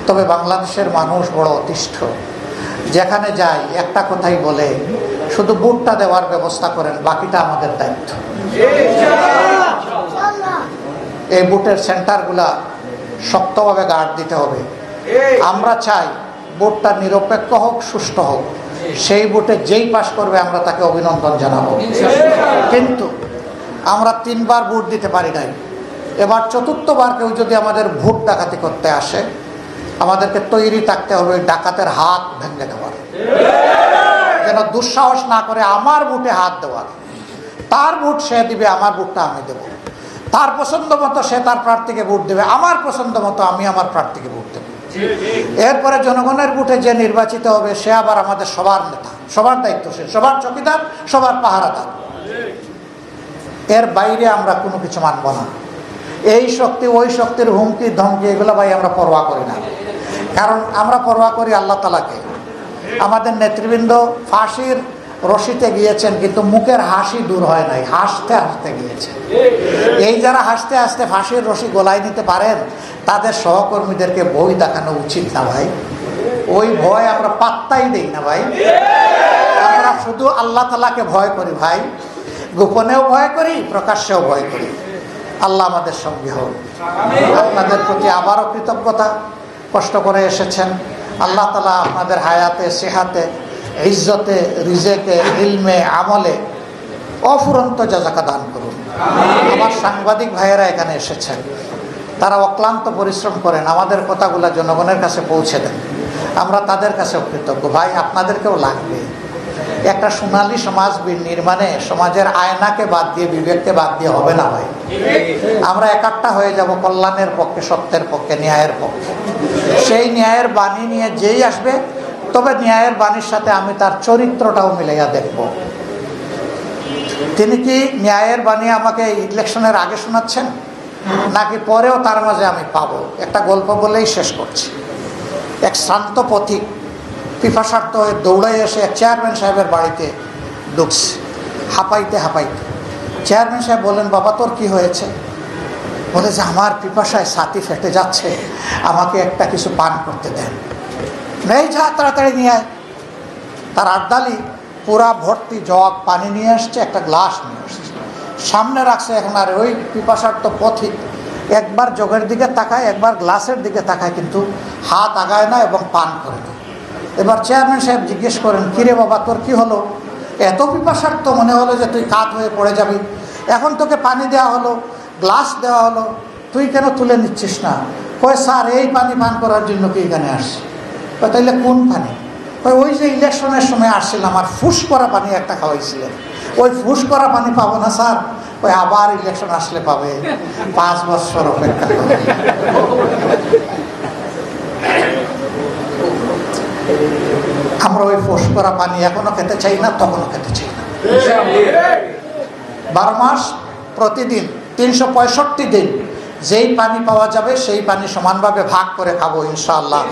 তবে বাংলাদেশের মানুষ বড় অতিষ্ঠ, যেখানে যাই একটা কথাই বলে, শুধু ভোটটা দেওয়ার ব্যবস্থা করেন, বাকিটা আমাদের দায়িত্ব। এই ভোটের সেন্টারগুলা শক্তভাবে গার্ড দিতে হবে। আমরা চাই ভোটটা নিরপেক্ষ হোক, সুষ্ঠু হোক। সেই ভোটে যেই পাশ করবে আমরা তাকে অভিনন্দন জানাবো। কিন্তু আমরা 3 বার ভোট দিতে পারি নাই, এবার 4র্থবার কেউ যদি আমাদের ভোট ডাকাতি করতে আসে, আমাদেরকে তৈরি থাকতে হবে ডাকাতের হাত ভেঙে দেওয়ার, যেন দুঃসাহস না করে আমার ভোটে হাত দেওয়ার। তার ভোট সে দিবে, আমার ভোটটা আমি দেব। তার পছন্দ মতো সে তার প্রার্থীকে ভোট দেবে, আমার পছন্দ মতো আমি আমার প্রার্থীকে ভোট দেব। এরপরে জনগণের ভোটে যে নির্বাচিত হবে সে আবার আমাদের সবার নেতা, সবার দায়িত্বশীল, সবার চকিদার, সবার পাহারাদার। এর বাইরে আমরা কোনো কিছু মানব না। এই শক্তি ওই শক্তির হুমকি ধমকি এগুলো ভাই আমরা পরোয়া করি না, কারণ আমরা পরোয়া করি আল্লাহ তাআলাকে। আমাদের নেতৃবৃন্দ ফাঁসির রশিতে গিয়েছেন, কিন্তু মুখের হাসি দূর হয় নাই, হাসতে হাসতে গিয়েছে। এই যারা হাসতে হাসতে ফাঁসির রশি গলায় নিতে পারেন, তাদের সহকর্মীদেরকে ভয় দেখানো উচিত না ভাই। ওই ভয় আমরা পাত্তাই দেই না ভাই। আমরা শুধু আল্লাহ তাআলাকে ভয় করি ভাই, গোপনেও ভয় করি, প্রকাশ্যেও ভয় করি। আল্লাহ আমাদের সঙ্গে হোক। আপনাদের প্রতি আবারও কৃতজ্ঞতা, কষ্ট করে এসেছেন। আল্লাহ তাআলা আপনাদের হায়াতে, সেহাতে, ইজ্জতে, রিজেকে, ইলমে, আমলে অফুরন্ত জাযাকা দান করুন। আমার সাংবাদিক ভাইয়েরা এখানে এসেছেন, তারা অক্লান্ত পরিশ্রম করেন, আমাদের কথাগুলো জনগণের কাছে পৌঁছে দেন। আমরা তাদের কাছেও কৃতজ্ঞ। ভাই আপনাদেরকেও লাগবে। একটা সোনালী সমাজ নির্মাণে সমাজের আয়নাকে বাদ দিয়ে, বিবেককে বাদ দিয়ে হবে না ভাই। আমরা একাট্টা হয়ে যাব কল্যাণের পক্ষে, সত্যের পক্ষে, ন্যায়ের পক্ষে। সেই ন্যায়ের বাণী নিয়ে যেই আসবে, তবে ন্যায়ের বাণীর সাথে আমি তার চরিত্রটাও মিলাইয়া দেখব। তিনি কি ন্যায়ের বাণী আমাকে ইলেকশনের আগে শোনাচ্ছেন, নাকি পরেও তার মাঝে আমি পাবো? একটা গল্প বলেই শেষ করছি। এক শান্ত পথিক পিপাসার্থ হয়ে দৌড়াই এসে এক চেয়ারম্যান সাহেবের বাড়িতে ঢুকছে, হাঁপাইতে হাঁপাইতে। চেয়ারম্যান সাহেব বললেন, বাবা তোর কি হয়েছে? বলে যে আমার পিপাসায় ছাতি ফেটে যাচ্ছে, আমাকে একটা কিছু পান করতে দেন। নেই, যা তাড়াতাড়ি নিয়ে আয়। তার আড্ডালি পুরা ভর্তি জগ পানি নিয়ে আসছে, একটা গ্লাস নিয়ে আসছে, সামনে রাখছে। এখন আর ওই পিপাসার্থ পথিক একবার জগের দিকে তাকায়, একবার গ্লাসের দিকে তাকায়, কিন্তু হাত আগায় না এবং পান করে না। এবার চেয়ারম্যান সাহেব জিজ্ঞেস করেন, কিরে বাবা তোর কি হলো? এত পিপাসার্থ মনে হলো যে তুই কাত হয়ে পড়ে যাবি। এখন তোকে পানি দেওয়া হলো, গ্লাস দেওয়া হলো, তুই কেন তুলে নিচ্ছিস না? কয় স্যার এই পানি পান করার জন্য কি এখানে আসছি। তাইলে কোন পানি? ওই যে ইলেকশনের সময় আসছিলাম, আর ফুস করা পানি একটা খাওয়াইছিলেন, ওই ফুস করা পানি পাবো না স্যার? ওই আবার ইলেকশন আসলে পাবে, 5 বছর অপেক্ষা করে। আমরা ওই ফুস করা পানি এখনো খেতে চাই না, তখনও খেতে চাই না। 12 মাস প্রতিদিন 365 দিন যেই পানি পাওয়া যাবে সেই পানি সমানভাবে ভাগ করে খাবো ইনশাআল্লাহ।